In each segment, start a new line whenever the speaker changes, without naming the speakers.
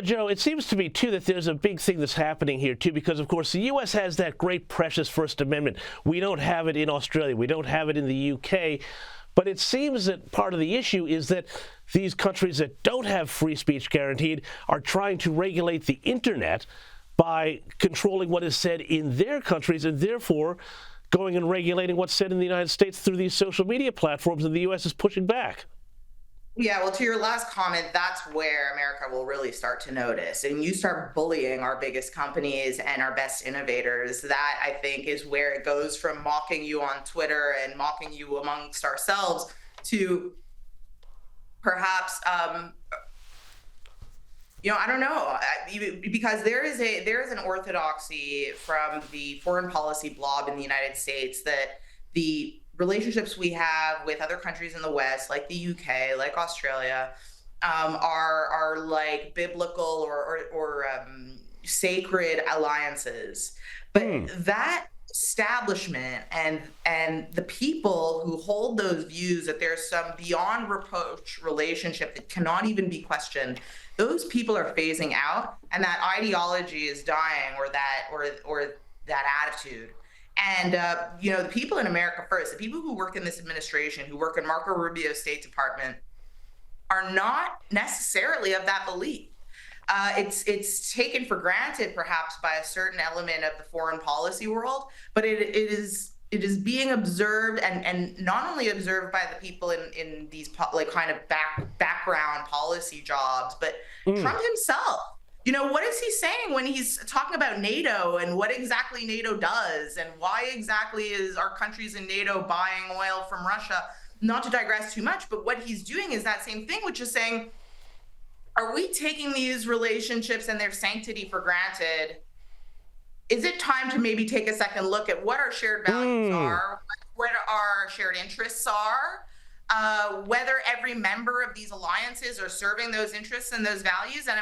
Emma Jo, it seems to me, too, that there's a big thing that's happening here, too, because, of course, the U.S. has that great, precious First Amendment. We don't have it in Australia. We don't have it in the U.K. But it seems that part of the issue is that these countries that don't have free speech guaranteed are trying to regulate the Internet by controlling what is said in their countries and, therefore, going and regulating what's said in the United States through these social media platforms, and the U.S. is pushing back.
Yeah, well, to your last comment, that's where America will really start to notice. And you start bullying our biggest companies and our best innovators. That, I think, is where it goes from mocking you on Twitter and mocking you amongst ourselves to perhaps, I don't know, because there is an orthodoxy from the foreign policy blob in the United States that the relationships we have with other countries in the West, like the UK, like Australia, are like biblical or sacred alliances. But that establishment and the people who hold those views that there's some beyond reproach relationship that cannot even be questioned, those people are phasing out, and that ideology is dying, or that attitude. And, the people in America first, the people who work in this administration, who work in Marco Rubio's State Department, are not necessarily of that belief. It's taken for granted, perhaps, by a certain element of the foreign policy world, but it is being observed, and not only observed by the people in these kind of background policy jobs, but Trump himself. What is he saying when he's talking about NATO and what exactly NATO does and why exactly is our countries in NATO buying oil from Russia? Not to digress too much, but what he's doing is that same thing, which is saying, are we taking these relationships and their sanctity for granted? Is it time to maybe take a second look at what our shared values are, what our shared interests are, whether every member of these alliances are serving those interests and those values? And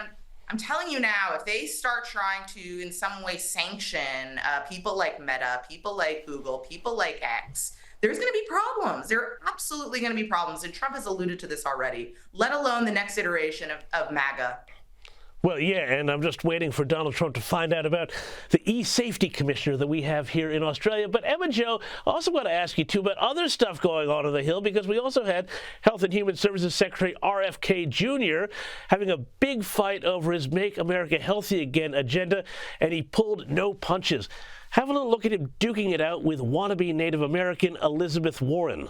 I'm telling you now, if they start trying to in some way sanction people like Meta, people like Google, people like X, there's going to be problems. There are absolutely going to be problems. And Trump has alluded to this already, let alone the next iteration of MAGA.
Well, yeah, and I'm just waiting for Donald Trump to find out about the e-safety commissioner that we have here in Australia. But Emma Jo, I also want to ask you, too, about other stuff going on the Hill, because we also had Health and Human Services Secretary RFK Jr. having a big fight over his Make America Healthy Again agenda, and he pulled no punches. Have a little look at him duking it out with wannabe Native American Elizabeth Warren.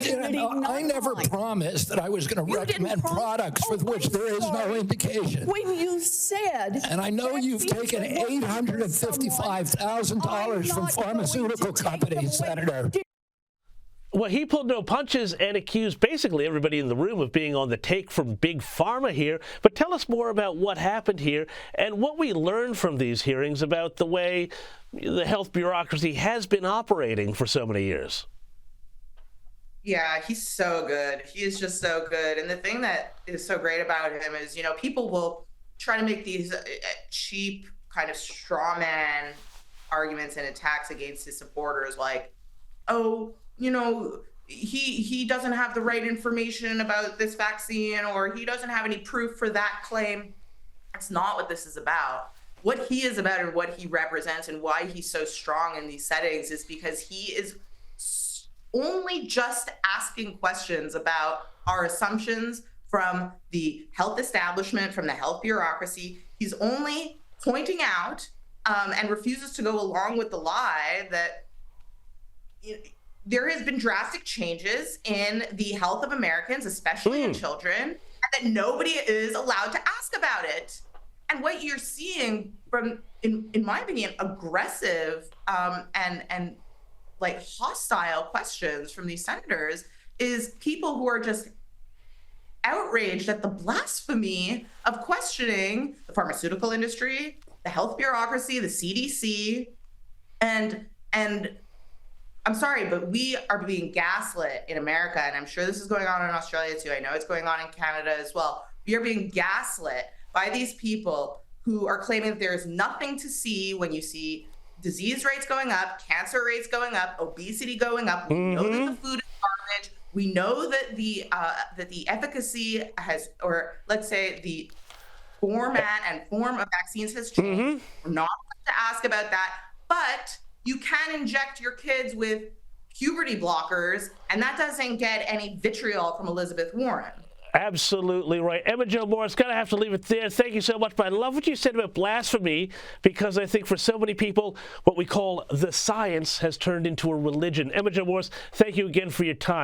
I never promised that I was going to recommend products with which there is no indication.
When you said...
And I know you've taken $855,000 from pharmaceutical companies, Senator.
Well, he pulled no punches and accused basically everybody in the room of being on the take from Big Pharma here. But tell us more about what happened here and what we learned from these hearings about the way the health bureaucracy has been operating for so many years.
Yeah, he's so good. He is just so good. And the thing that is so great about him is, people will try to make these cheap kind of straw man arguments and attacks against his supporters, like, he doesn't have the right information about this vaccine, or he doesn't have any proof for that claim. That's not what this is about. What he is about and what he represents and why he's so strong in these settings is because he is only just asking questions about our assumptions from the health establishment, from the health bureaucracy. He's only pointing out and refuses to go along with the lie that there has been drastic changes in the health of Americans, especially in children, and that nobody is allowed to ask about it. And what you're seeing from, in my opinion, aggressive and like hostile questions from these senators is people who are just outraged at the blasphemy of questioning the pharmaceutical industry, the health bureaucracy, the CDC, and I'm sorry, but we are being gaslit in America, and I'm sure this is going on in Australia too. I know it's going on in Canada as well. We are being gaslit by these people who are claiming that there is nothing to see when you see disease rates going up, cancer rates going up, obesity going up. We know that the food is garbage. We know that the efficacy has, or let's say the format and form of vaccines has changed. We're not to ask about that, but you can inject your kids with puberty blockers, and that doesn't get any vitriol from Elizabeth Warren.
Absolutely right. Emma Jo Morris, going to have to leave it there. Thank you so much. But I love what you said about blasphemy, because I think for so many people, what we call the science has turned into a religion. Emma Jo Morris, thank you again for your time.